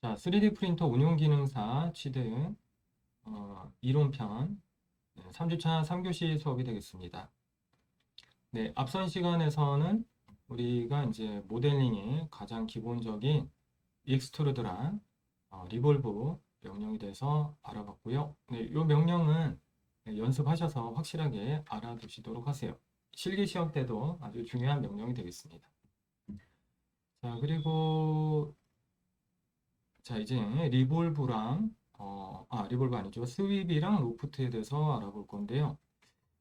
자, 3D 프린터 운용 기능사 취득 이론편 3주차 3교시 수업이 되겠습니다. 네, 앞선 시간에서는 우리가 이제 모델링의 가장 기본적인 익스트루드랑 리볼브 명령에 대해서 알아봤고요. 네, 이 명령은 연습하셔서 확실하게 알아두시도록 하세요. 실기 시험 때도 아주 중요한 명령이 되겠습니다. 자, 그리고 자, 이제 리볼브랑 리볼브 아니죠. 스윕이랑 로프트에 대해서 알아볼 건데요.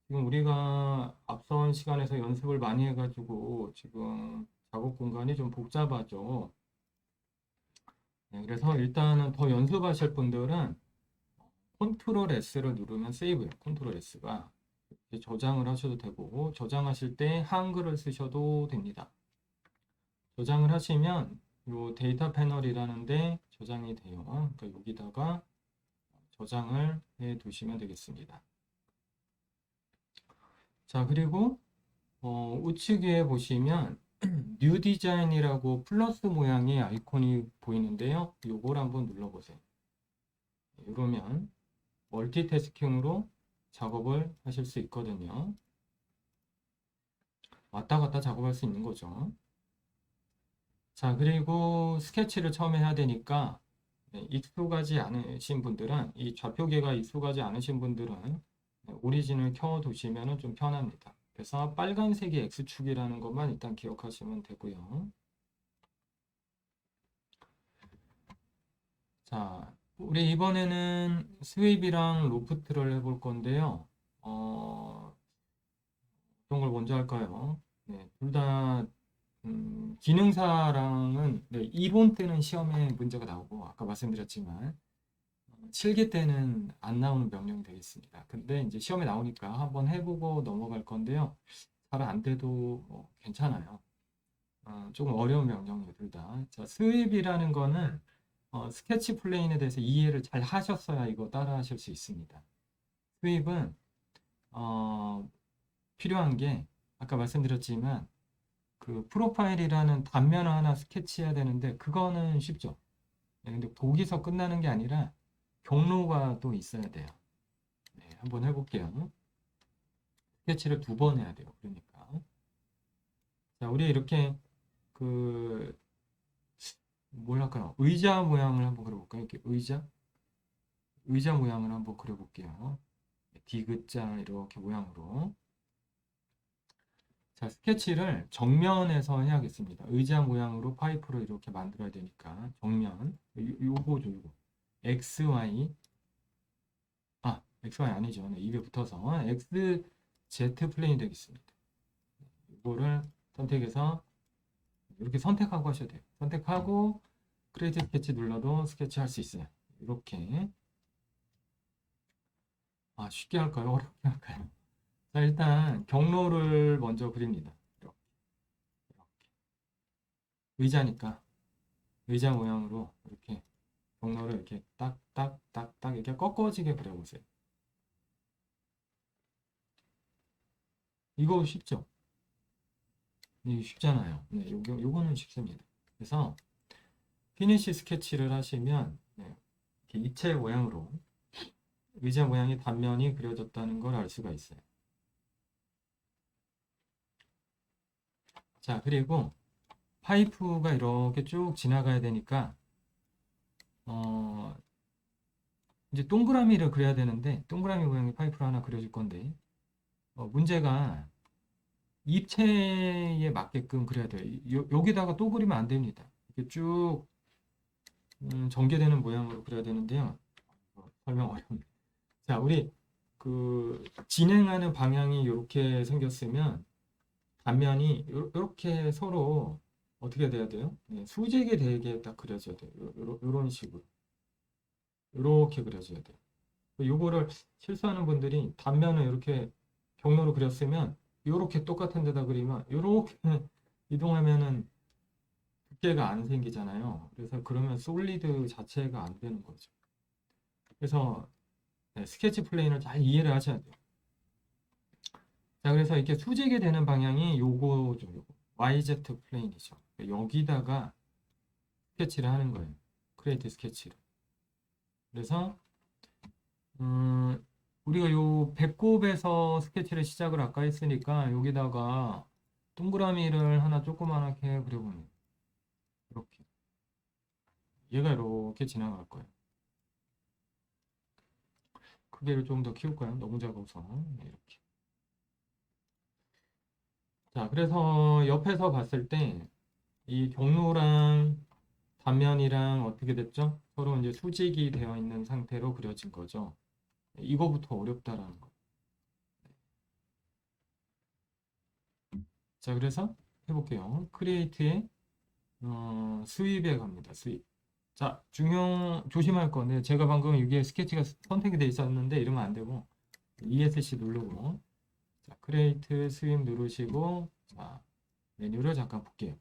지금 우리가 앞선 시간에서 연습을 많이 해가지고 지금 작업 공간이 좀 복잡하죠. 네, 그래서 일단은 더 연습하실 분들은 컨트롤 S를 누르면 세이브예요. 컨트롤 S가 저장을 하셔도 되고 저장하실 때 한글을 쓰셔도 됩니다. 저장을 하시면 요 데이터 패널이라는데 저장이 돼요. 그러니까 여기다가 저장을 해 두시면 되겠습니다. 자, 그리고 우측에 보시면 뉴 디자인이라고 플러스 모양의 아이콘이 보이는데요. 요걸 한번 눌러보세요. 이러면 멀티태스킹으로 작업을 하실 수 있거든요. 왔다 갔다 작업할 수 있는 거죠. 자, 그리고 스케치를 처음에 해야 되니까 익숙하지 않으신 분들은 이 좌표계가 익숙하지 않으신 분들은 오리진을 켜두시면 좀 편합니다. 그래서 빨간색이 X축이라는 것만 일단 기억하시면 되고요. 자, 우리 이번에는 스윕이랑 로프트를 해볼 건데요. 어떤 걸 먼저 할까요? 네, 둘다 기능사랑은 네, 이론 때는 시험에 문제가 나오고 아까 말씀드렸지만 실기 때는 안 나오는 명령이 되겠습니다. 근데 이제 시험에 나오니까 한번 해보고 넘어갈 건데요. 잘 안 돼도 괜찮아요. 조금 어려운 명령이에요, 둘 다. 자, 스윕이라는 거는 스케치 플레인에 대해서 이해를 잘 하셨어야 이거 따라 하실 수 있습니다. 스윕은 어, 필요한 게 아까 말씀드렸지만 그 프로파일이라는 단면을 하나 스케치해야 되는데 그거는 쉽죠. 네, 근데 거기서 끝나는 게 아니라 경로가 또 있어야 돼요. 네, 한번 해볼게요. 스케치를 두 번 해야 돼요. 그러니까. 자, 우리 이렇게 그, 뭘 할까요? 의자 모양을 한번 그려볼까요? 이렇게 의자 모양을 한번 그려볼게요. 디귿자 이렇게 모양으로. 자, 스케치를 정면에서 해야겠습니다. 의자 모양으로 파이프로 이렇게 만들어야 되니까 정면. 요거죠, 요거. XY. XY 아니죠. 네, 입에 붙어서 XZ 플레인이 되겠습니다. 이거를 선택해서 이렇게 선택하고 하셔야 돼요. 선택하고 크리에이트 스케치 눌러도 스케치 할 수 있어요. 이렇게. 쉽게 할까요? 어렵게 할까요? 자, 일단 경로를 먼저 그립니다. 이렇게, 이렇게. 의자니까 의자 모양으로 이렇게 경로를 이렇게 딱딱딱딱 이렇게 꺾어지게 그려보세요. 이거 쉽죠? 네, 쉽잖아요. 네, 요거는 쉽습니다. 그래서 피니시 스케치를 하시면 이렇게 입체 모양으로 의자 모양의 단면이 그려졌다는 걸 알 수가 있어요. 자, 그리고 파이프가 이렇게 쭉 지나가야 되니까 어, 이제 동그라미를 그려야 되는데 동그라미 모양의 파이프를 하나 그려줄 건데 문제가 입체에 맞게끔 그려야 돼요. 여기다가 또 그리면 안 됩니다. 이렇게 쭉 전개되는 모양으로 그려야 되는데요. 설명 어렵네요. 자, 우리 그 진행하는 방향이 이렇게 생겼으면 단면이 이렇게 서로 어떻게 돼야 돼요? 네, 수직이 되게 딱 그려져야 돼요. 이런 식으로. 이렇게 그려져야 돼요. 요거를 실수하는 분들이 단면을 이렇게 경로로 그렸으면 이렇게 똑같은 데다 그리면 이렇게 이동하면은 두께가 안 생기잖아요. 그래서 그러면 솔리드 자체가 안 되는 거죠. 그래서 스케치 플레인을 잘 이해를 하셔야 돼요. 자, 그래서 이렇게 수직이 되는 방향이 요거죠. 요거. YZ 플레인이죠. 여기다가 스케치를 하는 거예요. 크리에이트 스케치를. 그래서 우리가 요 배꼽에서 스케치를 시작을 아까 했으니까 여기다가 동그라미를 하나 조그맣게 그려봅니다. 이렇게. 얘가 이렇게 지나갈 거예요. 크기를 좀 더 키울까요? 너무 작아서. 네, 이렇게. 자, 그래서 옆에서 봤을 때 이 경로랑 단면이랑 어떻게 됐죠? 서로 이제 수직이 되어 있는 상태로 그려진 거죠. 이거부터 어렵다라는 거. 자, 그래서 해볼게요. 크리에이트에 스윕에 갑니다. 스윕. 자, 조심할 건데 제가 방금 이게 스케치가 선택이 돼 있었는데 이러면 안 되고 ESC 누르고 자, 크리에이트 스윕 누르시고 자, 메뉴를 잠깐 볼게요.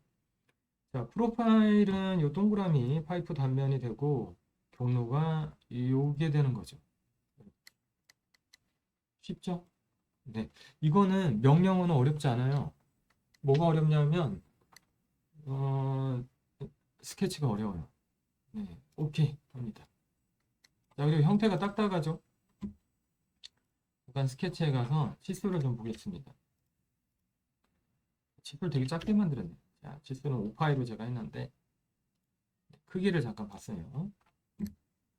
자, 프로파일은 이 동그라미 파이프 단면이 되고 경로가 요게 되는 거죠. 쉽죠? 네. 이거는 명령어는 어렵지 않아요. 뭐가 어렵냐면 스케치가 어려워요. 네. 오케이 합니다. 자, 그리고 형태가 딱딱하죠? 약간 스케치에 가서 치수를 좀 보겠습니다. 치수를 되게 작게 만들었네. 자, 치수는 5파이로 제가 했는데 크기를 잠깐 봤어요.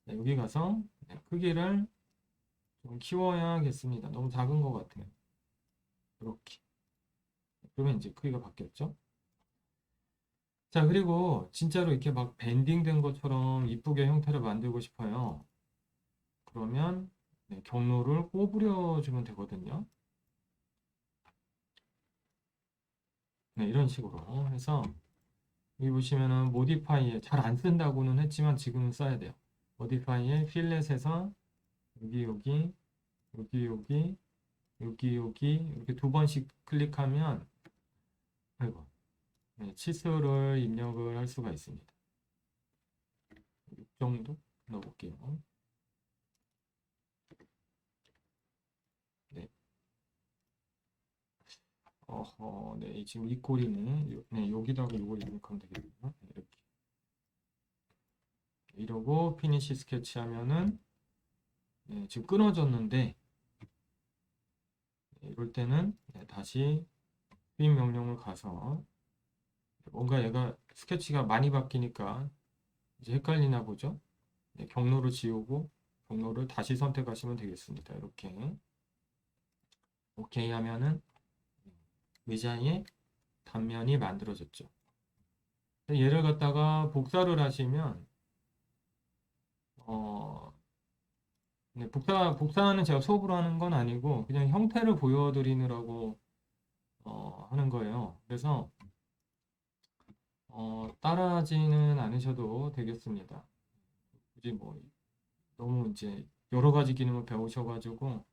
네, 여기 가서 네, 크기를 좀 키워야겠습니다. 너무 작은 것 같아요. 이렇게. 그러면 이제 크기가 바뀌었죠? 자, 그리고 진짜로 이렇게 막 밴딩 된 것처럼 이쁘게 형태를 만들고 싶어요. 그러면 네, 경로를 꼬부려 주면 되거든요. 네, 이런 식으로 해서 여기 보시면은 모디파이에 잘 안 쓴다고는 했지만 지금은 써야 돼요. 모디파이에 필렛에서 여기 여기 여기 여기 여기 여기 이렇게 두 번씩 클릭하면 아이고 네, 치수를 입력을 할 수가 있습니다. 6 정도 넣어볼게요. 네. 네, 지금 이 꼴이네. 네, 여기다가 이걸 입력하면 되겠네요. 네, 이렇게. 이러고 피니시 스케치 하면은 네, 지금 끊어졌는데 네, 이럴 때는 네, 다시 수입 명령을 가서 뭔가 얘가 스케치가 많이 바뀌니까 이제 헷갈리나 보죠. 네, 경로를 지우고 경로를 다시 선택하시면 되겠습니다. 이렇게 오케이 하면은 의자의 단면이 만들어졌죠. 얘를 갖다가 복사를 하시면 어, 네, 복사는 제가 수업으로 하는 건 아니고 그냥 형태를 보여드리느라고 하는 거예요. 그래서 따라하지는 않으셔도 되겠습니다. 굳이 뭐 너무 이제 여러 가지 기능을 배우셔가지고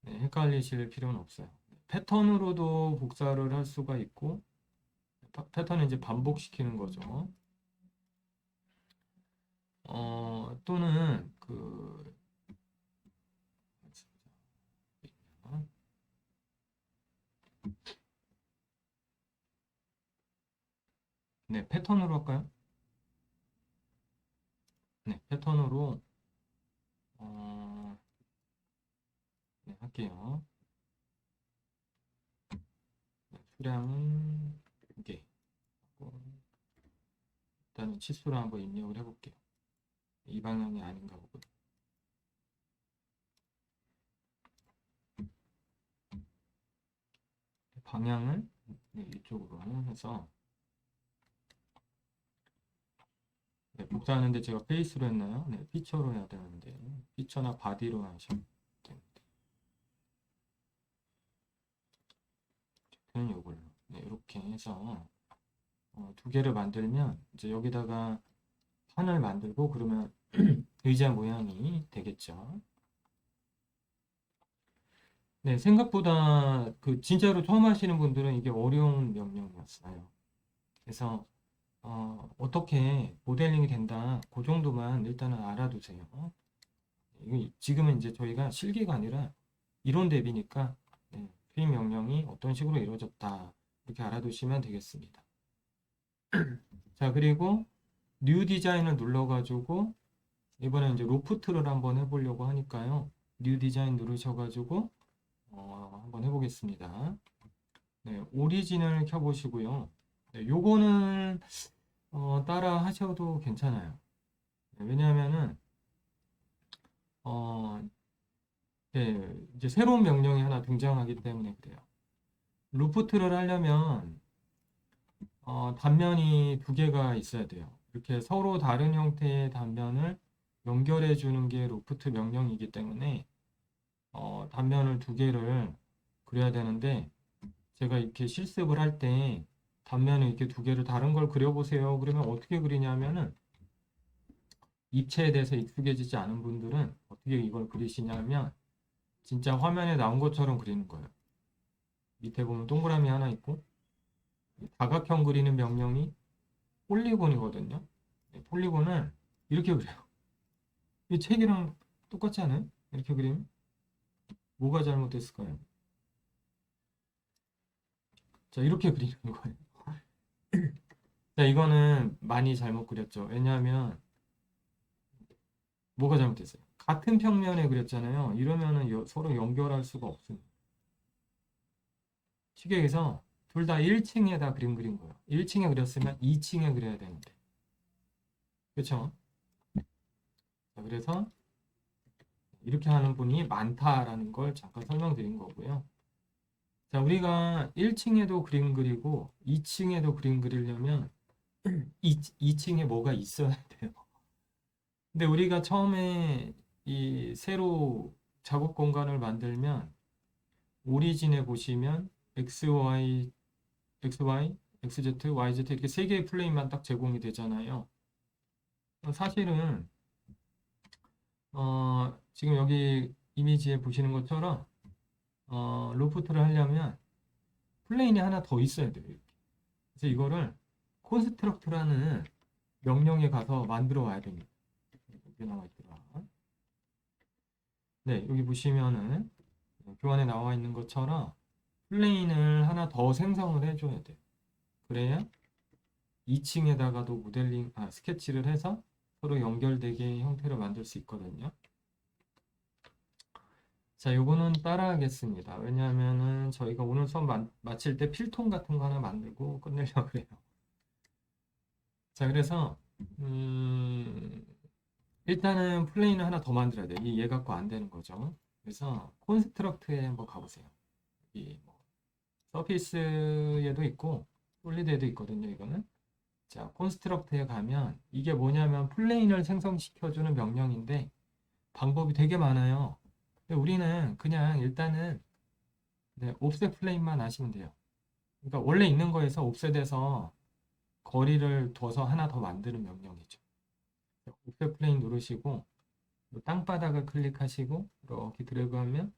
네, 헷갈리실 필요는 없어요. 패턴으로도 복사를 할 수가 있고 패턴은 이제 반복시키는 거죠. 또는 네, 패턴으로 할까요? 네, 패턴으로 어, 네, 할게요. 네, 수량은 2개. 일단은 치수를 한번 입력을 해볼게요. 이 방향이 아닌가 보고요. 방향을 네, 이쪽으로 해서 네, 복사하는데 제가 페이스로 했나요? 네, 피처로 해야 되는데 피처나 바디로 하시면 됩니다. 저는 이걸로 네, 이렇게 해서 두 개를 만들면 이제 여기다가 판을 만들고 그러면 의자 모양이 되겠죠. 네, 생각보다 진짜로 처음 하시는 분들은 이게 어려운 명령이었어요. 그래서 어떻게 모델링이 된다 그 정도만 일단은 알아두세요. 지금은 이제 저희가 실기가 아니라 이론 대비니까 네, 수입 명령이 어떤 식으로 이루어졌다 이렇게 알아두시면 되겠습니다. 자, 그리고 뉴 디자인을 눌러가지고 이번에 이제 로프트를 한번 해보려고 하니까요. 뉴 디자인 누르셔가지고 한번 해보겠습니다. 네, 오리진을 켜보시고요. 네, 요거는 따라 하셔도 괜찮아요. 네, 왜냐하면은 어, 네, 이제 새로운 명령이 하나 등장하기 때문에 그래요. 로프트를 하려면 단면이 두 개가 있어야 돼요. 이렇게 서로 다른 형태의 단면을 연결해 주는 게 로프트 명령이기 때문에 단면을 두 개를 그려야 되는데 제가 이렇게 실습을 할 때 단면을 이렇게 두 개를 다른 걸 그려보세요. 그러면 어떻게 그리냐면은 입체에 대해서 익숙해지지 않은 분들은 어떻게 이걸 그리시냐면 진짜 화면에 나온 것처럼 그리는 거예요. 밑에 보면 동그라미 하나 있고 다각형 그리는 명령이 폴리곤이거든요. 네, 폴리곤을 이렇게 그려요. 이 책이랑 똑같지 않아요? 이렇게 그리면 뭐가 잘못됐을까요? 자, 이렇게 그리는 거예요. 자, 이거는 많이 잘못 그렸죠. 왜냐하면 뭐가 잘못됐어요? 같은 평면에 그렸잖아요. 이러면은 서로 연결할 수가 없습니다. 시계에서 둘 다 1층에다 그림 그린 거예요. 1층에 그렸으면 2층에 그려야 되는데. 그렇죠? 자, 그래서 이렇게 하는 분이 많다라는 걸 잠깐 설명드린 거고요. 자, 우리가 1층에도 그림 그리고 2층에도 그림 그리려면 2층에 뭐가 있어야 돼요. 근데 우리가 처음에 이 새로 작업 공간을 만들면 오리진에 보시면 XY, XZ, YZ 이렇게 세 개의 플레임만 딱 제공이 되잖아요. 사실은 지금 여기 이미지에 보시는 것처럼 로프트를 하려면 플레인이 하나 더 있어야 돼요. 그래서 이거를 콘스트럭트라는 명령에 가서 만들어 와야 됩니다. 여기 나와 있더라. 네, 여기 보시면은 교환에 나와 있는 것처럼 플레인을 하나 더 생성을 해줘야 돼요. 그래야 2층에다가도 스케치를 해서 서로 연결되게 형태를 만들 수 있거든요. 자, 요거는 따라 하겠습니다. 왜냐하면은 저희가 오늘 수업 마칠 때 필통 같은 거 하나 만들고 끝내려고 그래요. 자, 그래서 일단은 플레인을 하나 더 만들어야 돼요. 얘 갖고 안 되는 거죠. 그래서 콘스트럭트에 한번 가보세요. 이 뭐, 서피스에도 있고 솔리드에도 있거든요. 이거는. 자, 콘스트럭트에 가면 이게 뭐냐면 플레인을 생성시켜주는 명령인데 방법이 되게 많아요. 근데 우리는 그냥 일단은 네, 옵셋 플레인만 아시면 돼요. 그러니까 원래 있는 거에서 옵셋에서 거리를 둬서 하나 더 만드는 명령이죠. 옵셋 플레인 누르시고 땅바닥을 클릭하시고 이렇게 드래그하면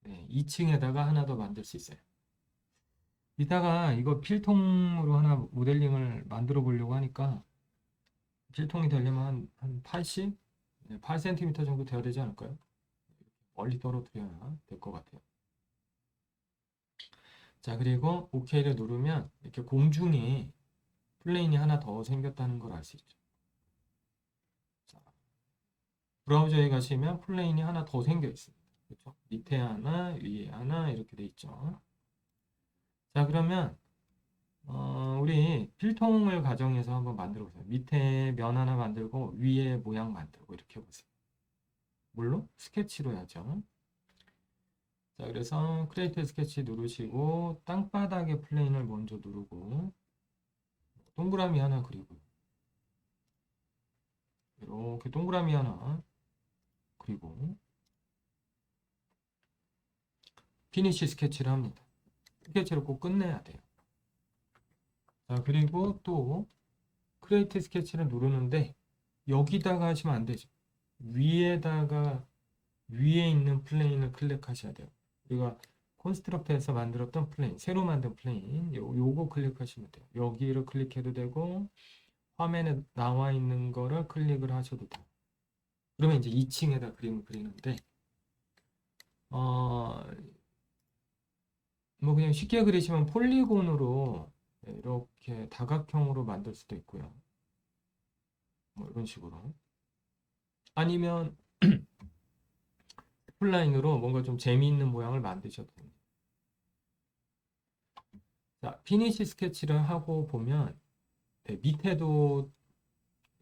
네, 2층에다가 하나 더 만들 수 있어요. 이따가 이거 필통으로 하나 모델링을 만들어 보려고 하니까 필통이 되려면 한 80? 네, 8cm 정도 돼야 되지 않을까요? 멀리 떨어뜨려야 될 것 같아요. 자, 그리고 OK를 누르면 이렇게 공중에 플레인이 하나 더 생겼다는 걸 알 수 있죠. 자, 브라우저에 가시면 플레인이 하나 더 생겨 있습니다. 그렇죠? 밑에 하나, 위에 하나 이렇게 돼 있죠. 자, 그러면 우리 필통을 가정해서 한번 만들어 보세요. 밑에 면 하나 만들고 위에 모양 만들고 이렇게 해보세요. 물론 스케치로 해야죠. 자, 그래서 크리에이트 스케치 누르시고 땅바닥에 플레인을 먼저 누르고 동그라미 하나 그리고 이렇게 동그라미 하나 그리고 피니시 스케치를 합니다. 스케치를 꼭 끝내야 돼요. 자, 그리고 또 크리에이트 스케치를 누르는데 여기다가 하시면 안 되죠. 위에다가 위에 있는 플레인을 클릭하셔야 돼요. 우리가 콘스트럭터에서 만들었던 플레인, 새로 만든 플레인, 요거 클릭하시면 돼요. 여기를 클릭해도 되고 화면에 나와 있는 거를 클릭을 하셔도 돼요. 그러면 이제 2층에다 그림을 그리는데 뭐 그냥 쉽게 그리시면 폴리곤으로 이렇게 다각형으로 만들 수도 있고요. 이런 식으로. 아니면 풀라인으로 뭔가 좀 재미있는 모양을 만드셔도 됩니다. 자, 피니시 스케치를 하고 보면 네, 밑에도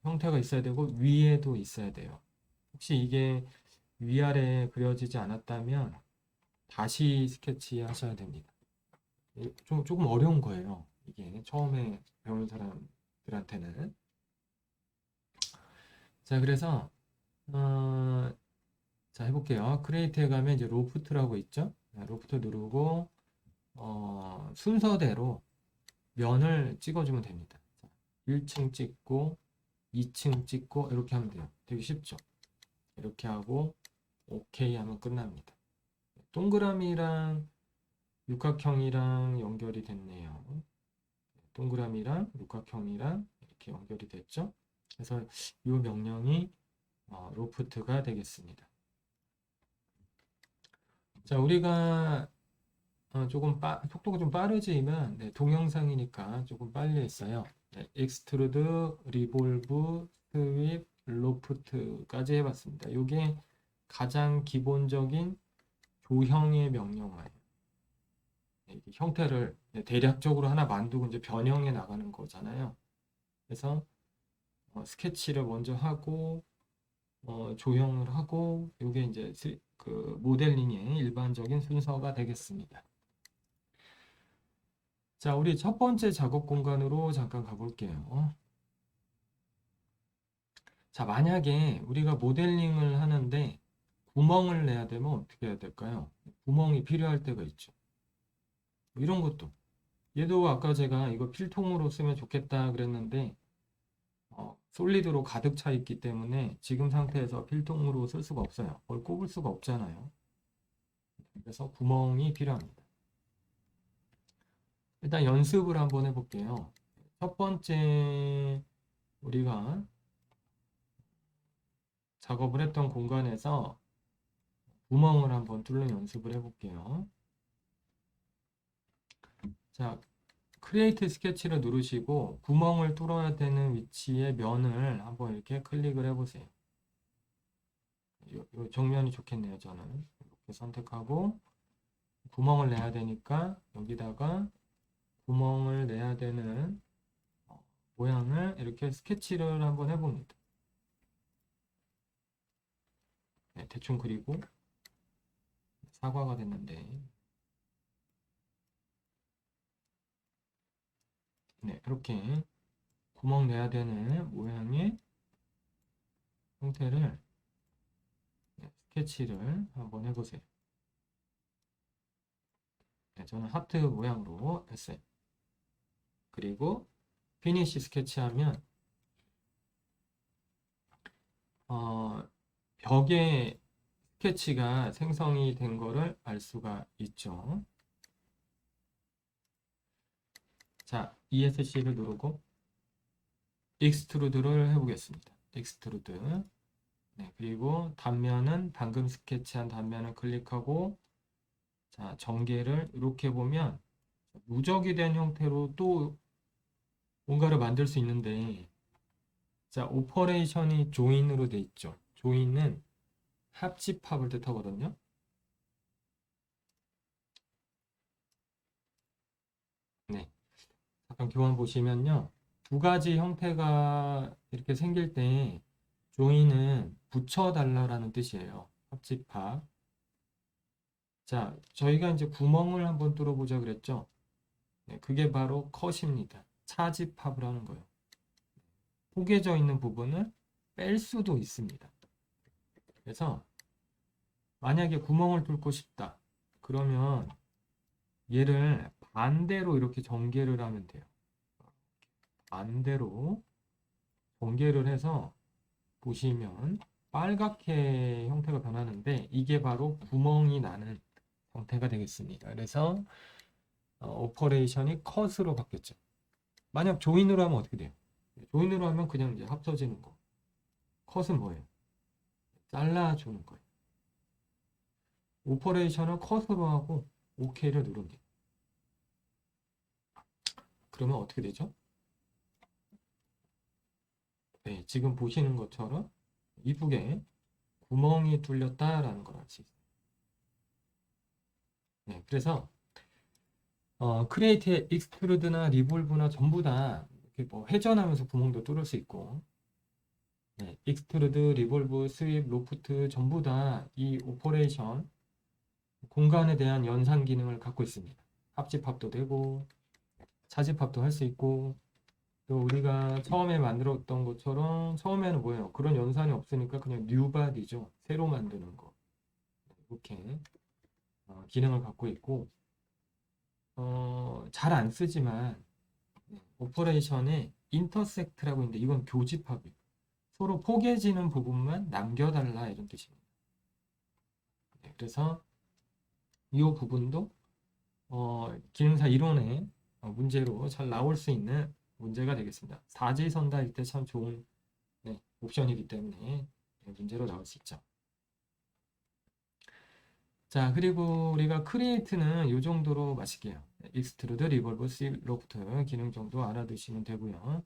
형태가 있어야 되고 위에도 있어야 돼요. 혹시 이게 위아래 그려지지 않았다면 다시 스케치 하셔야 됩니다. 조금 어려운 거예요. 이게 처음에 배우는 사람들한테는. 자, 그래서 자, 해볼게요. 크리에이트에 가면 이제 로프트라고 있죠. 로프트 누르고 순서대로 면을 찍어주면 됩니다. 1층 찍고 2층 찍고 이렇게 하면 돼요. 되게 쉽죠. 이렇게 하고 OK 하면 끝납니다. 동그라미랑 육각형이랑 연결이 됐네요. 동그라미랑 육각형이랑 이렇게 연결이 됐죠. 그래서 이 명령이 로프트가 되겠습니다. 자, 우리가 조금 속도가 좀 빠르지만 네, 동영상이니까 조금 빨리 했어요. 네, 익스트루드, 리볼브, 스윕, 로프트까지 해봤습니다. 이게 가장 기본적인 조형의 명령어예요. 네, 형태를 대략적으로 하나 만들고 이제 변형해 나가는 거잖아요. 그래서 스케치를 먼저 하고 조형을 하고 이게 이제 그 모델링의 일반적인 순서가 되겠습니다. 자, 우리 첫 번째 작업 공간으로 잠깐 가볼게요. 자, 만약에 우리가 모델링을 하는데 구멍을 내야 되면 어떻게 해야 될까요? 구멍이 필요할 때가 있죠. 뭐 이런 것도. 얘도 아까 제가 이거 필통으로 쓰면 좋겠다 그랬는데 솔리드로 가득 차 있기 때문에 지금 상태에서 필통으로 쓸 수가 없어요. 그걸 꼽을 수가 없잖아요. 그래서 구멍이 필요합니다. 일단 연습을 한번 해볼게요. 첫 번째 우리가 작업을 했던 공간에서 구멍을 한번 뚫는 연습을 해볼게요. 자, 크리에이트 스케치를 누르시고 구멍을 뚫어야 되는 위치의 면을 한번 이렇게 클릭을 해보세요. 요 정면이 좋겠네요. 저는 이렇게 선택하고 구멍을 내야 되니까 여기다가 구멍을 내야 되는 모양을 이렇게 스케치를 한번 해봅니다. 네, 대충 그리고 사과가 됐는데 네, 이렇게 구멍 내야 되는 모양의 형태를 스케치를 한번 해보세요. 네, 저는 하트 모양으로 했어요. 그리고 피니시 스케치하면 벽에 스케치가 생성이 된 거를 알 수가 있죠. 자, ESC를 누르고 익스트루드를 해보겠습니다. 익스트루드. 네, 그리고 단면은 방금 스케치한 단면을 클릭하고 자, 전개를 이렇게 보면 누적이 된 형태로 또 뭔가를 만들 수 있는데 자, 오퍼레이션이 조인으로 돼 있죠. 조인은 합집합을 뜻하거든요. 네. 잠깐 교환 보시면요. 두 가지 형태가 이렇게 생길 때 조인은 붙여달라라는 뜻이에요. 합집합. 자, 저희가 이제 구멍을 한번 뚫어보자 그랬죠. 네, 그게 바로 컷입니다. 차집합을 하는 거예요. 포개져 있는 부분을 뺄 수도 있습니다. 그래서 만약에 구멍을 뚫고 싶다. 그러면 얘를 반대로 이렇게 전개를 하면 돼요. 반대로 전개를 해서 보시면 빨갛게 형태가 변하는데 이게 바로 구멍이 나는 형태가 되겠습니다. 그래서 오퍼레이션이 컷으로 바뀌었죠. 만약 조인으로 하면 어떻게 돼요? 조인으로 하면 그냥 이제 합쳐지는 거. 컷은 뭐예요? 잘라주는 거예요. 오퍼레이션을 컷으로 하고 OK를 누릅니다. 그러면 어떻게 되죠? 네, 지금 보시는 것처럼 이쁘게 구멍이 뚫렸다라는 걸 알 수 있어요. 네, 그래서 크리에이트 익스트루드나 리볼브나 전부 다 이렇게 뭐 회전하면서 구멍도 뚫을 수 있고, 네, 익스트루드, 리볼브, 스윕, 로프트 전부 다 이 오퍼레이션 공간에 대한 연산 기능을 갖고 있습니다. 합집합도 되고 차집합도 할 수 있고, 또 우리가 처음에 만들었던 것처럼 처음에는 뭐예요? 그런 연산이 없으니까 그냥 뉴바디죠. 새로 만드는 거. 이렇게 기능을 갖고 있고, 잘 안 쓰지만 오퍼레이션에 인터섹트라고 있는데 이건 교집합이에요. 서로 포개지는 부분만 남겨달라 이런 뜻입니다. 네, 그래서 이 부분도 기능사 이론의 문제로 잘 나올 수 있는 문제가 되겠습니다. 사지선다일 때 참 좋은 옵션이기 때문에 문제로 나올 수 있죠. 자, 그리고 우리가 크리에이트는 이 정도로 마칠게요. 익스트루드, 리볼브, 로프트 기능 정도 알아두시면 되고요.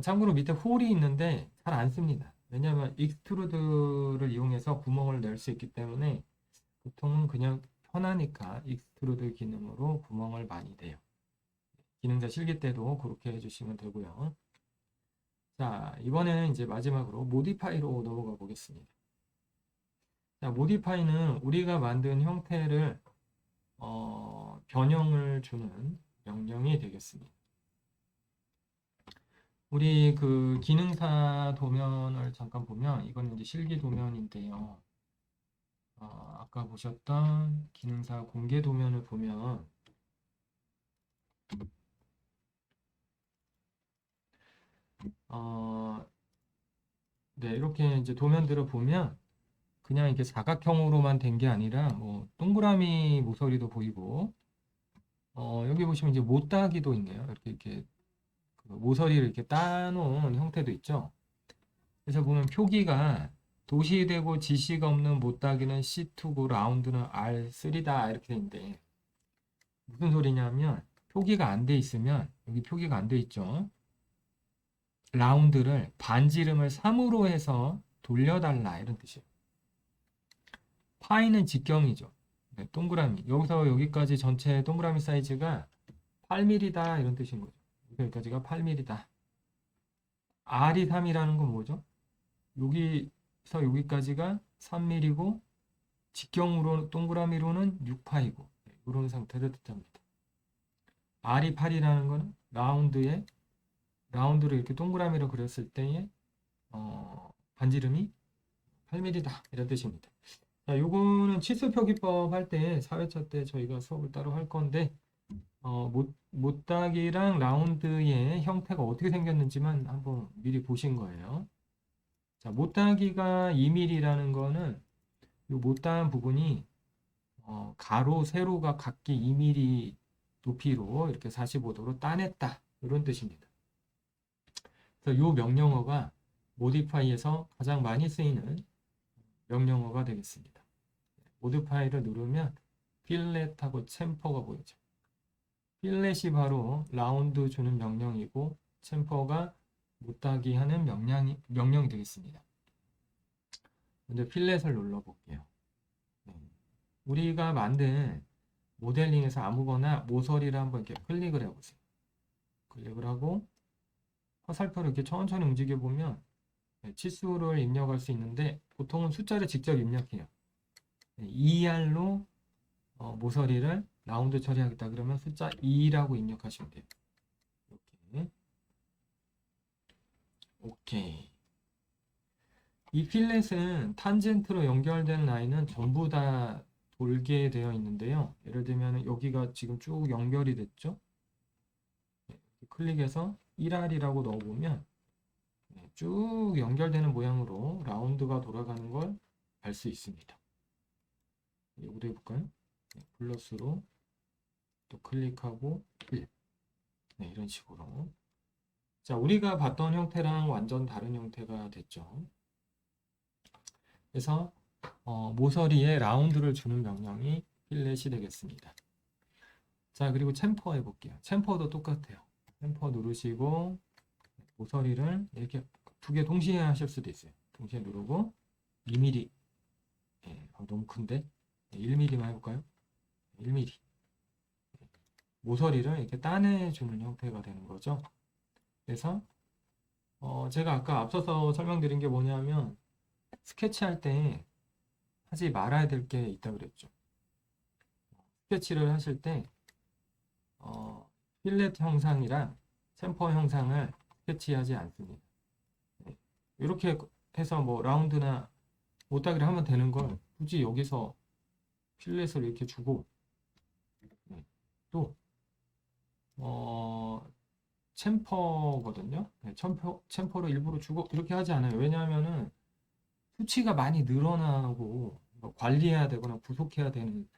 참고로 밑에 홀이 있는데 잘 안 씁니다. 왜냐하면 익스트루드를 이용해서 구멍을 낼 수 있기 때문에 보통은 그냥 편하니까 익스트루드 기능으로 구멍을 많이 내요. 기능자 실기 때도 그렇게 해주시면 되고요. 자, 이번에는 이제 마지막으로 모디파이로 넘어가 보겠습니다. 자, 모디파이는 우리가 만든 형태를 변형을 주는 명령이 되겠습니다. 우리 그 기능사 도면을 잠깐 보면 이건 이제 실기 도면인데요. 아까 보셨던 기능사 공개 도면을 보면 네, 이렇게 이제 도면들을 보면 그냥 이렇게 사각형으로만 된 게 아니라 뭐 동그라미 모서리도 보이고 여기 보시면 이제 못따기도 있네요. 이렇게 그 모서리를 이렇게 따놓은 형태도 있죠. 그래서 보면 표기가 도시되고 지시가 없는 못따기는 C2고 라운드는 R3다 이렇게 돼 있는데 무슨 소리냐면 표기가 안 돼 있으면 여기 표기가 안 돼 있죠. 라운드를 반지름을 3으로 해서 돌려달라 이런 뜻이에요. 파이는 직경이죠. 네, 동그라미. 여기서 여기까지 전체 동그라미 사이즈가 8mm다 이런 뜻인 거죠. 여기까지가 8mm다. R이 3이라는 건 뭐죠? 여기서 여기까지가 3mm고 직경으로 동그라미로는 6파이고 이런 상태를 뜻합니다. R이 8이라는 거는 라운드를 이렇게 동그라미로 그렸을 때의 반지름이 8mm다 이런 뜻입니다. 자, 요거는 치수 표기법 할 때 4회차 때 저희가 수업을 따로 할 건데 못따기랑 라운드의 형태가 어떻게 생겼는지만 한번 미리 보신 거예요. 자, 못따기가 2mm라는 거는 이 못따은 부분이 가로, 세로가 각기 2mm 높이로 이렇게 45도로 따냈다 이런 뜻입니다. 그래서 이 명령어가 모디파이에서 가장 많이 쓰이는 명령어가 되겠습니다. 모디파이를 누르면 필렛하고 챔퍼가 보이죠. 필렛이 바로 라운드 주는 명령이고 챔퍼가 못따기 하는 명령이 되겠습니다. 먼저 필렛을 눌러볼게요. 우리가 만든 모델링에서 아무거나 모서리를 한번 이렇게 클릭을 해보세요. 클릭을 하고 화살표를 이렇게 천천히 움직여 보면 치수를 입력할 수 있는데 보통은 숫자를 직접 입력해요. 2R로 모서리를 라운드 처리하겠다 그러면 숫자 2라고 입력하시면 돼요. 이렇게. 오케이. 이 필렛은 탄젠트로 연결된 라인은 전부 다 돌게 되어 있는데요. 예를 들면 여기가 지금 쭉 연결이 됐죠. 클릭해서 1R이라고 넣어보면 쭉 연결되는 모양으로 라운드가 돌아가는 걸 알 수 있습니다. 이것도 해볼까요? 플러스로 또 클릭하고 1. 네, 이런 식으로. 자, 우리가 봤던 형태랑 완전 다른 형태가 됐죠. 그래서 모서리에 라운드를 주는 명령이 필렛이 되겠습니다. 자, 그리고 챔퍼 해볼게요. 챔퍼도 똑같아요. 챔퍼 누르시고 모서리를 이렇게 두 개 동시에 하실 수도 있어요. 동시에 누르고 2mm. 너무 큰데 1mm만 해볼까요? 1mm. 모서리를 이렇게 따내주는 형태가 되는 거죠. 그래서 제가 아까 앞서서 설명드린 게 뭐냐면 스케치할 때 하지 말아야 될 게 있다 그랬죠. 스케치를 하실 때 필렛 형상이랑 챔퍼 형상을 스케치하지 않습니다. 이렇게 해서 뭐 라운드나 못따기를 하면 되는 걸 굳이 여기서 필렛을 이렇게 주고 또 챔퍼거든요. 챔퍼를 일부러 주고 이렇게 하지 않아요. 왜냐하면은 수치가 많이 늘어나고 관리해야 되거나 구속해야 되는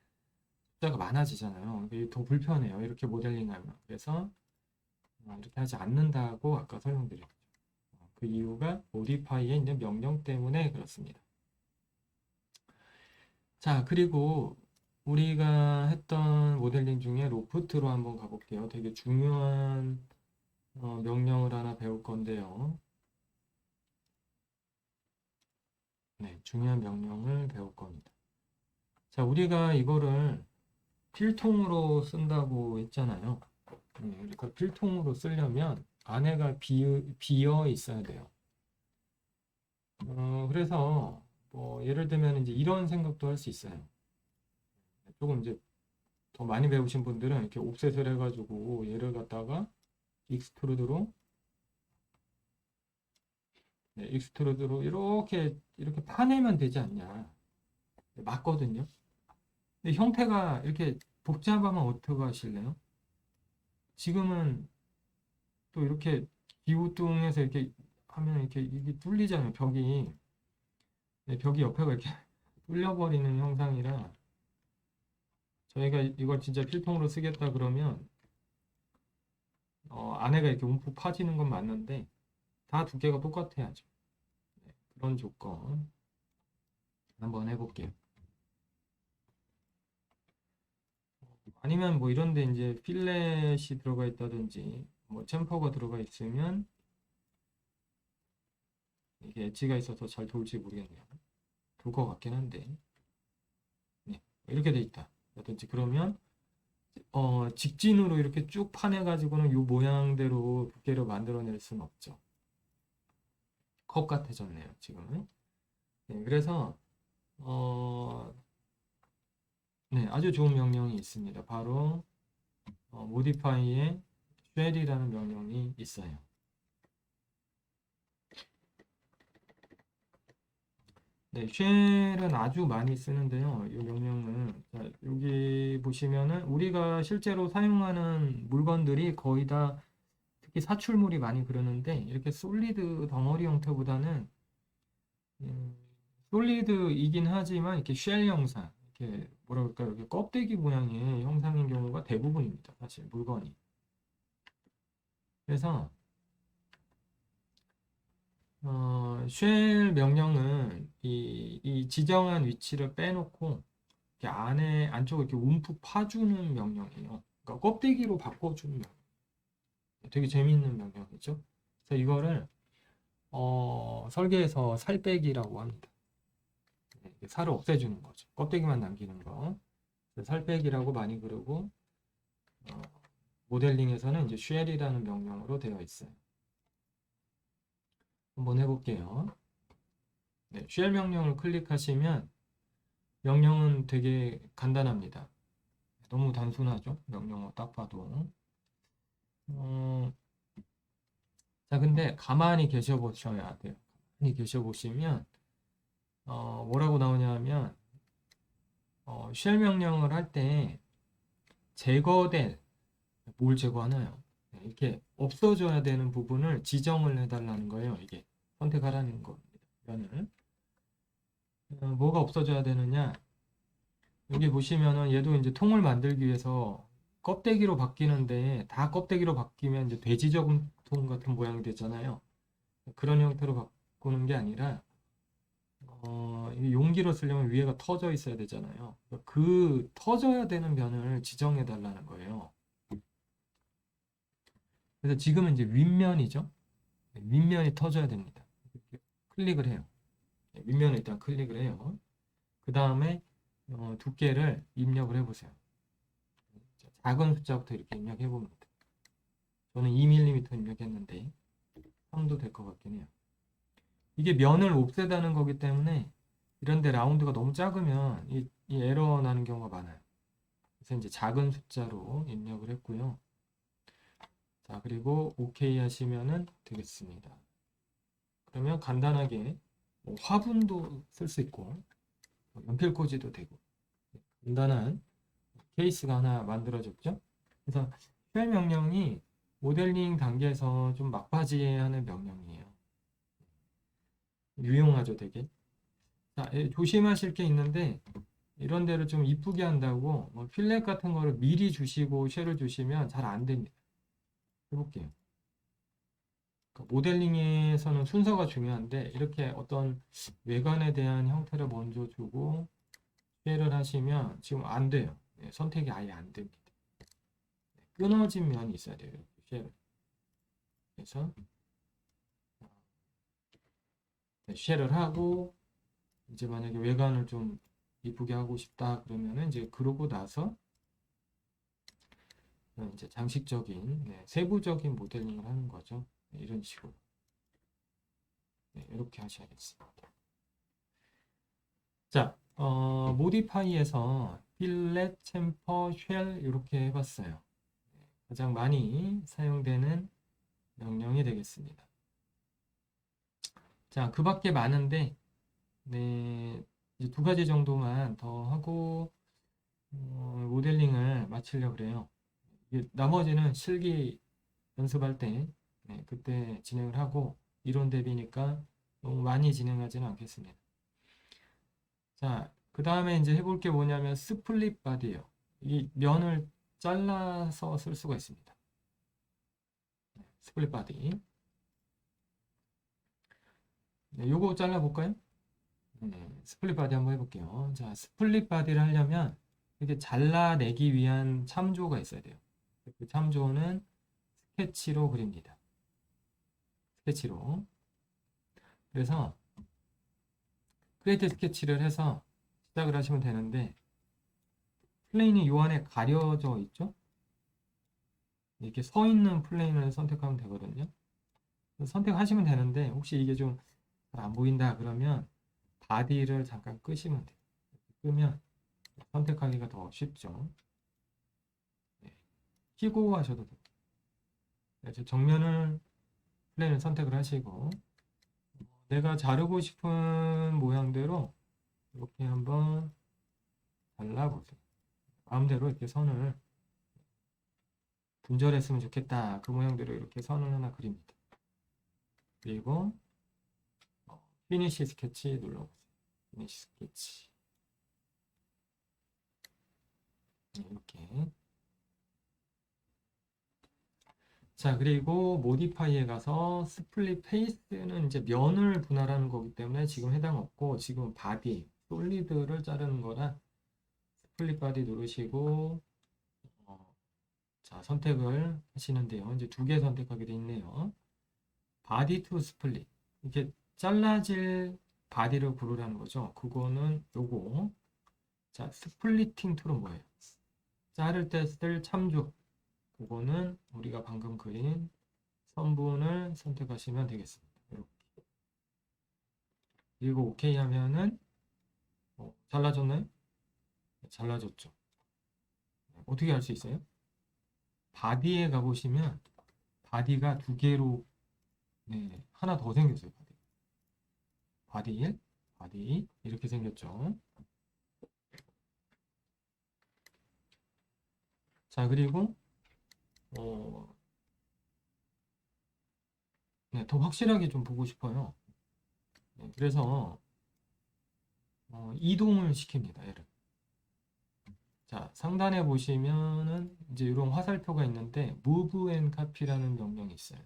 숫자가 많아지잖아요. 이게 더 불편해요. 이렇게 모델링하면. 그래서 이렇게 하지 않는다고 아까 설명드렸죠. 그 이유가 모디파이에 있는 명령 때문에 그렇습니다. 자, 그리고 우리가 했던 모델링 중에 로프트로 한번 가볼게요. 되게 중요한 명령을 하나 배울 건데요. 네, 중요한 명령을 배울 겁니다. 자, 우리가 이거를 필통으로 쓴다고 했잖아요. 그러니까 필통으로 쓰려면 안에가 비어 있어야 돼요. 그래서 뭐 예를 들면 이제 이런 생각도 할 수 있어요. 조금 이제 더 많이 배우신 분들은 이렇게 옵셋을 해가지고 얘를 갖다가 익스트루드로 익스트루드로 이렇게 파내면 되지 않냐. 맞거든요. 근데 형태가 이렇게 복잡하면 어떻게 하실래요? 지금은 또 이렇게 기우뚱해서 이렇게 하면 이렇게 이게 뚫리잖아요. 벽이. 벽이 옆에가 이렇게 뚫려버리는 형상이라 저희가 이걸 진짜 필통으로 쓰겠다 그러면 안에가 이렇게 움푹 파지는 건 맞는데 다 두께가 똑같아야죠. 그런 조건 한번 해볼게요. 아니면 뭐 이런데 이제 필렛이 들어가 있다든지 뭐 챔퍼가 들어가 있으면 이게 엣지가 있어서 잘 돌지 모르겠네요. 돌 것 같긴 한데 네, 이렇게 돼 있다. 라든지 그러면 직진으로 이렇게 쭉 파내 가지고는 이 모양대로 두께를 만들어낼 수는 없죠. 컵 같아졌네요 지금은. 네, 그래서 네, 아주 좋은 명령이 있습니다. 바로 modify에 shell이라는 명령이 있어요. 네, shell은 아주 많이 쓰는데요. 이 명령은 자, 여기 보시면은 우리가 실제로 사용하는 물건들이 거의 다 특히 사출물이 많이 그러는데 이렇게 솔리드 덩어리 형태보다는 솔리드이긴 하지만 이렇게 쉘 형상, 이렇게 뭐라 그럴까요? 이렇게 껍데기 모양의 형상인 경우가 대부분입니다. 사실 물건이. 그래서 쉘 명령은 이 지정한 위치를 빼놓고 이렇게 안쪽을 이렇게 움푹 파주는 명령이에요. 그러니까 껍데기로 바꿔주는 명령. 되게 재미있는 명령이죠. 그래서 이거를 설계에서 살빼기라고 합니다. 살을 없애주는 거죠. 껍데기만 남기는 거. 살빼기라고 많이 그러고 모델링에서는 이제 쉘이라는 명령으로 되어 있어요. 한번 해볼게요. 네, 쉘 명령을 클릭하시면 명령은 되게 간단합니다. 너무 단순하죠? 명령어 딱 봐도. 자, 근데 가만히 계셔 보셔야 돼요. 가만히 계셔 보시면 뭐라고 나오냐면 쉘 명령을 할 때 제거될 뭘 제거하나요? 네, 이렇게 없어져야 되는 부분을 지정을 해달라는 거예요. 이게 선택하라는 겁니다. 면을 뭐가 없어져야 되느냐? 여기 보시면은 얘도 이제 통을 만들기 위해서 껍데기로 바뀌는데 다 껍데기로 바뀌면 이제 돼지 저금통 같은 모양이 되잖아요. 그런 형태로 바꾸는 게 아니라 이 용기로 쓰려면 위에가 터져 있어야 되잖아요. 그 터져야 되는 면을 지정해 달라는 거예요. 그래서 지금은 이제 윗면이죠. 윗면이 터져야 됩니다. 이렇게 클릭을 해요. 윗면을 일단 클릭을 해요. 그 다음에 두께를 입력을 해보세요. 작은 숫자부터 이렇게 입력해 봅니다. 저는 2mm 입력했는데 3도 될 것 같긴 해요. 이게 면을 옵셋하는 거기 때문에 이런데 라운드가 너무 작으면 이 에러 나는 경우가 많아요. 그래서 이제 작은 숫자로 입력을 했고요. 자, 그리고 OK 하시면은 되겠습니다. 그러면 간단하게 뭐 화분도 쓸 수 있고 연필 꽂이도 되고 간단한 케이스가 하나 만들어졌죠. 그래서 쉘 명령이 모델링 단계에서 좀 막바지하는 명령이에요. 유용하죠, 되게. 자, 조심하실 게 있는데 이런 데를 좀 이쁘게 한다고 뭐 필렛 같은 거를 미리 주시고 쉘을 주시면 잘 안 됩니다. 해볼게요. 그러니까 모델링에서는 순서가 중요한데 이렇게 어떤 외관에 대한 형태를 먼저 주고 쉘을 하시면 지금 안 돼요. 선택이 아예 안 됩니다. 끊어진 면이 있어야 돼요. 쉘을. 그래서 쉘을 하고 이제 만약에 외관을 좀 이쁘게 하고 싶다 그러면은 이제 그러고 나서 이제 장식적인 세부적인 모델링을 하는 거죠. 이런 식으로 이렇게 하셔야겠습니다. 자, 모디파이에서 필렛, 챔퍼, 쉘 이렇게 해봤어요. 가장 많이 사용되는 명령이 되겠습니다. 자, 그 밖에 많은데 네, 이제 두 가지 정도만 더 하고 모델링을 마치려고 그래요. 나머지는 실기 연습할 때 그때 진행을 하고 이론 대비니까 너무 많이 진행하지는 않겠습니다. 자, 그 다음에 이제 해볼 게 뭐냐면 스플릿 바디예요. 이 면을 잘라서 쓸 수가 있습니다. 스플릿 바디. 네, 요거 잘라볼까요? 스플릿 바디 한번 해볼게요. 자, 스플릿 바디를 하려면 이렇게 잘라내기 위한 참조가 있어야 돼요. 그 참조는 스케치로 그립니다. 스케치로. 그래서 크리에이트 스케치를 해서 시작을 하시면 되는데 플레인이 요 안에 가려져 있죠? 이렇게 서 있는 플레인을 선택하면 되거든요. 선택하시면 되는데 혹시 이게 좀 잘 안 보인다 그러면 바디를 잠깐 끄시면 돼요. 끄면 선택하기가 더 쉽죠. 네. 키고 하셔도 돼요. 네, 정면을 플레인을 선택을 하시고 내가 자르고 싶은 모양대로 이렇게 한번 잘라보세요. 마음대로 이렇게 선을 분절했으면 좋겠다. 그 모양대로 이렇게 선을 하나 그립니다. 그리고 피니시 스케치 눌러보세요. 피니시 스케치. 이렇게. 자, 그리고 모디파이에 가서 스플릿 페이스는 이제 면을 분할하는 거기 때문에 지금 해당 없고 지금 바디, 솔리드를 자르는 거라 스플릿 바디 누르시고 자, 선택을 하시는데요. 이제 두 개 선택하게 돼 있네요. 바디 투 스플릿. 이렇게 잘라질 바디를 고르라는 거죠. 그거는 요거. 자, 스플리팅 툴은 뭐예요? 자를 때 쓸 참조. 그거는 우리가 방금 그린 선분을 선택하시면 되겠습니다. 이렇게. 그리고 OK 하면은 잘라졌나요? 네, 잘라졌죠. 어떻게 할 수 있어요? 바디에 가보시면 바디가 두 개로 하나 더 생겼어요. 바디 1, 바디 2 이렇게 생겼죠. 자, 그리고 더 확실하게 좀 보고 싶어요. 그래서 이동을 시킵니다. 얘를. 자, 상단에 보시면은 이제 이런 화살표가 있는데 move and copy라는 명령이 있어요.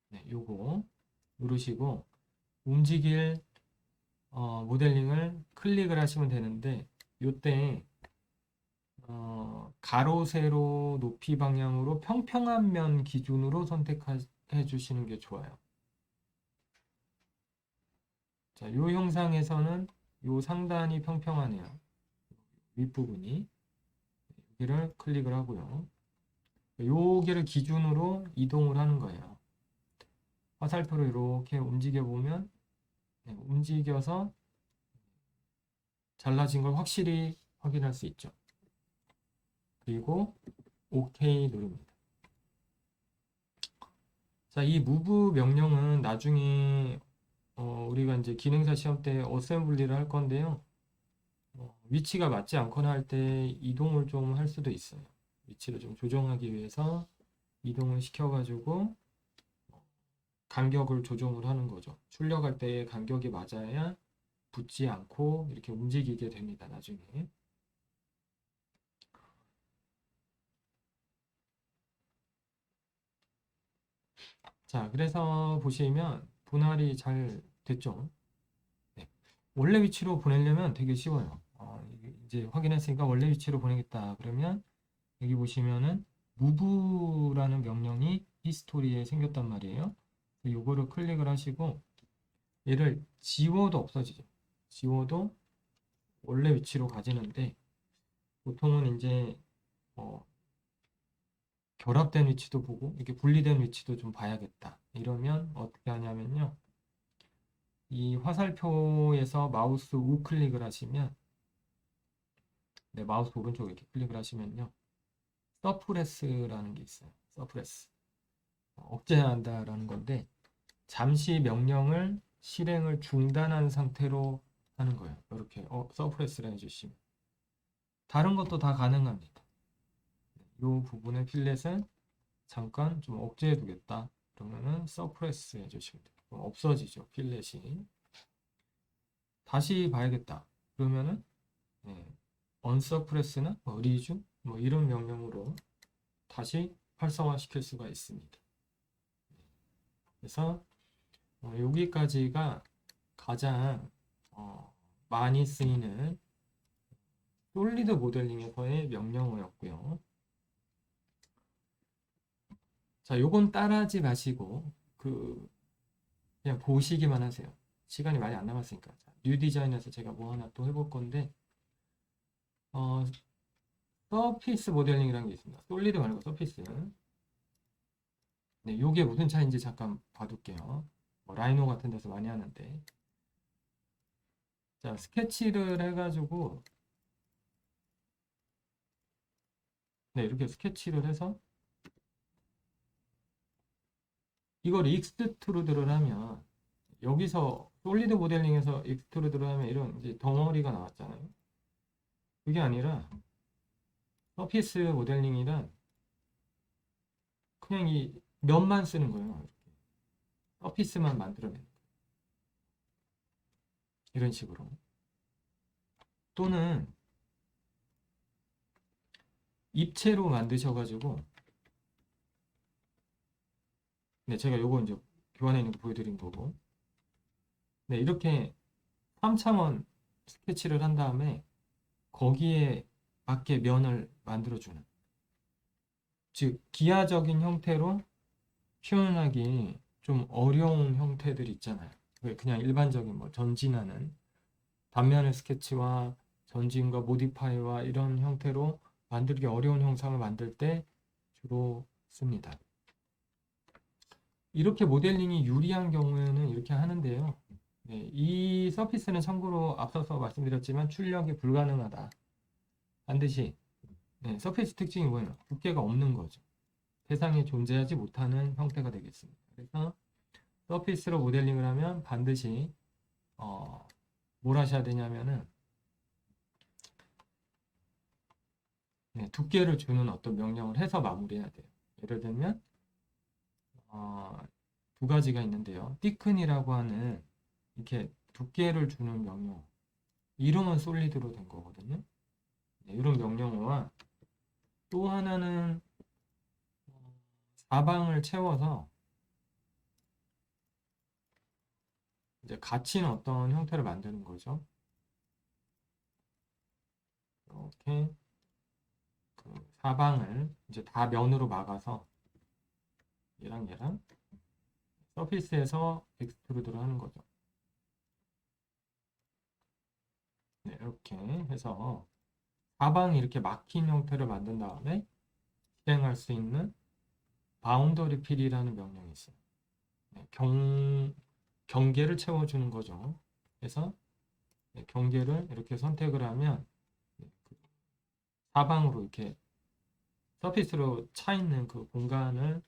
네, 요거 누르시고 움직일 모델링을 클릭을 하시면 되는데 요때 가로 세로 높이 방향으로 평평한 면 기준으로 선택하 주시는 게 좋아요. 자, 요 형상에서는 요 상단이 평평하네요. 윗부분이. 여기를 클릭을 하고요. 여기를 기준으로 이동을 하는 거예요. 화살표로 이렇게 움직여 보면 움직여서 잘라진 걸 확실히 확인할 수 있죠. 그리고 OK 누릅니다. 자, 이 move 명령은 나중에 우리가 이제 기능사 시험 때 어셈블리를 할 건데요. 위치가 맞지 않거나 할 때 이동을 좀 할 수도 있어요. 위치를 좀 조정하기 위해서 이동을 시켜가지고 간격을 조정을 하는 거죠. 출력할 때 간격이 맞아야 붙지 않고 이렇게 움직이게 됩니다. 나중에. 자, 그래서 보시면 분할이 잘 됐죠. 네. 원래 위치로 보내려면 되게 쉬워요. 이제 확인했으니까 원래 위치로 보내겠다. 그러면 여기 보시면은 move라는 명령이 히스토리에 생겼단 말이에요. 요거를 클릭을 하시고 얘를 지워도 없어지죠. 지워도 원래 위치로 가지는데 보통은 이제 결합된 위치도 보고 이렇게 분리된 위치도 좀 봐야겠다. 이러면 어떻게 하냐면요. 이 화살표에서 마우스 우클릭을 하시면 마우스 오른쪽 이렇게 클릭을 하시면요. 서프레스라는 게 있어요. 서프레스. 억제한다라는 건데 잠시 명령을 실행을 중단한 상태로 하는 거예요. 이렇게 서프레스를 해주시면 다른 것도 다 가능합니다. 이 부분의 필렛은 잠깐 좀 억제해 두겠다. 그러면은 서프레스 해주시면 돼요. 그럼 없어지죠. 필렛이. 다시 봐야겠다. 그러면은 언서프레스나 리주 이런 명령으로 다시 활성화 시킬 수가 있습니다. 그래서 여기까지가 가장 많이 쓰이는 솔리드 모델링에서의 명령어였고요. 자, 요건 따라하지 마시고 그냥 보시기만 하세요. 시간이 많이 안 남았으니까. 자, 뉴 디자인에서 제가 뭐 하나 또 해볼 건데 서피스 모델링이라는 게 있습니다. 솔리드 말고 서피스. 네, 요게 무슨 차이인지 잠깐 봐둘게요. 라이노 같은 데서 많이 하는데. 자, 스케치를 해가지고 이렇게 스케치를 해서 이걸 익스트루드를 하면 여기서 솔리드 모델링에서 익스트루드를 하면 이런 이제 덩어리가 나왔잖아요. 그게 아니라 서피스 모델링이란 그냥 이 면만 쓰는 거예요. 이렇게. 서피스만 만들어내는 거예요. 이런 식으로. 또는 입체로 만드셔가지고 제가 요거 이제 교환해 있는 거 보여드린 거고 이렇게 3차원 스케치를 한 다음에 거기에 맞게 면을 만들어주는 즉 기하적인 형태로 표현하기 좀 어려운 형태들이 있잖아요. 그냥 일반적인 전진하는 단면의 스케치와 전진과 모디파이와 이런 형태로 만들기 어려운 형상을 만들 때 주로 씁니다. 이렇게 모델링이 유리한 경우에는 이렇게 하는데요. 이 서피스는 참고로 앞서서 말씀드렸지만 출력이 불가능하다. 반드시 서피스 특징이 뭐예요? 두께가 없는 거죠. 세상에 존재하지 못하는 형태가 되겠습니다. 그래서 서피스로 모델링을 하면 반드시 뭘 하셔야 되냐면은 두께를 주는 어떤 명령을 해서 마무리해야 돼요. 예를 들면 두 가지가 있는데요. thickn이라고 하는 이렇게 두께를 주는 명령. 이름은 솔리드로 된 거거든요. 이런 명령어와 또 하나는 사방을 채워서 이제 갇힌 어떤 형태를 만드는 거죠. 이렇게 그 사방을 이제 다 면으로 막아서 얘랑 서피스에서 엑스트루드를 하는 거죠. 네, 이렇게 해서 사방이 이렇게 막힌 형태를 만든 다음에 실행할 수 있는 바운더리 필이라는 명령이 있어요. 네, 경계를 채워주는 거죠. 그래서 네, 경계를 이렇게 선택을 하면 네, 그 사방으로 이렇게 서피스로 차 있는 그 공간을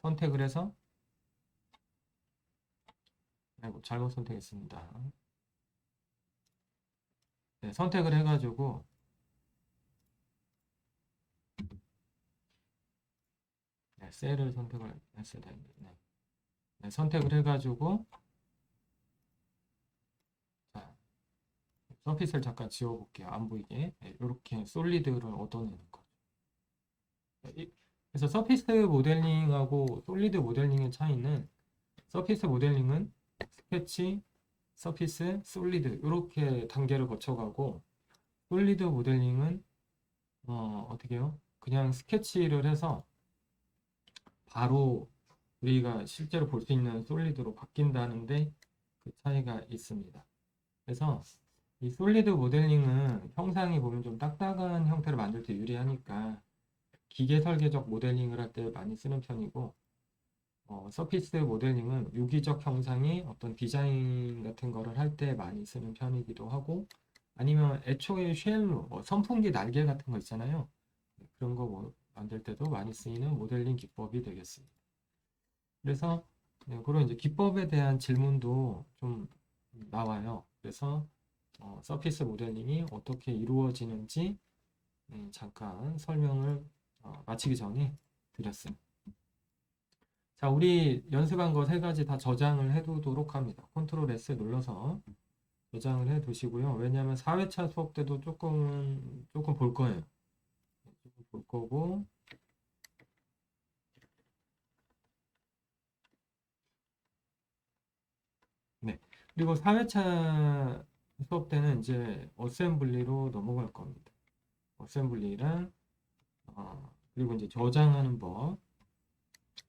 선택을 해서 아이고, 잘못 선택했습니다. 네, 선택을 해가지고 네, 셀을 선택을 했어야 되는데 네. 네, 선택을 해가지고 자, 서피스를 잠깐 지워볼게요. 안 보이게 네, 이렇게 솔리드를 얻어내는 거죠. 그래서 서피스 모델링하고 솔리드 모델링의 차이는 서피스 모델링은 스케치, 서피스, 솔리드 이렇게 단계를 거쳐가고 솔리드 모델링은 어떻게 해요? 그냥 스케치를 해서 바로 우리가 실제로 볼 수 있는 솔리드로 바뀐다는데 그 차이가 있습니다. 그래서 이 솔리드 모델링은 형상이 보면 좀 딱딱한 형태를 만들 때 유리하니까 기계 설계적 모델링을 할 때 많이 쓰는 편이고 서피스 모델링은 유기적 형상이 어떤 디자인 같은 거를 할 때 많이 쓰는 편이기도 하고 아니면 애초에 쉘로 선풍기 날개 같은 거 있잖아요. 그런 거 만들 때도 많이 쓰이는 모델링 기법이 되겠습니다. 그래서 네, 그런 이제 기법에 대한 질문도 좀 나와요. 그래서 서피스 모델링이 어떻게 이루어지는지 잠깐 설명을 마치기 전에 드렸습니다. 자, 우리 연습한 거 세 가지 다 저장을 해두도록 합니다. 컨트롤 S 눌러서 저장을 해 두시고요. 왜냐하면 4회차 수업 때도 조금 볼 거예요. 조금 볼 거고, 네. 그리고 4회차 수업 때는 이제 어셈블리로 넘어갈 겁니다. 어셈블리랑, 그리고 이제 저장하는 법.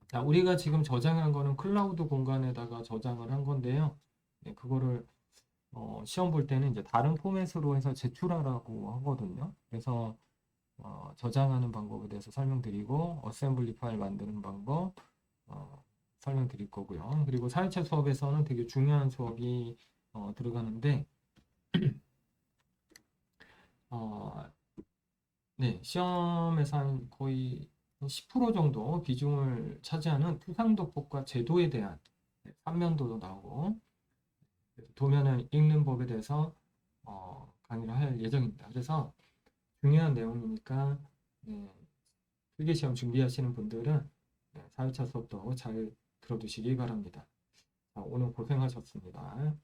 자, 우리가 지금 저장한 거는 클라우드 공간에다가 저장을 한 건데요. 네, 그거를 시험 볼 때는 이제 다른 포맷으로 해서 제출하라고 하거든요. 그래서 저장하는 방법에 대해서 설명드리고 어셈블리 파일 만드는 방법 설명드릴 거고요. 그리고 4회차 수업에서는 되게 중요한 수업이 들어가는데 어, 네, 시험에서 거의 10% 정도 비중을 차지하는 투상도법과 제도에 대한 3면도도 나오고 도면을 읽는 법에 대해서 강의를 할 예정입니다. 그래서 중요한 내용이니까 네, 필기시험 준비하시는 분들은 4회차 수업도 잘 들어두시기 바랍니다. 자, 오늘 고생하셨습니다.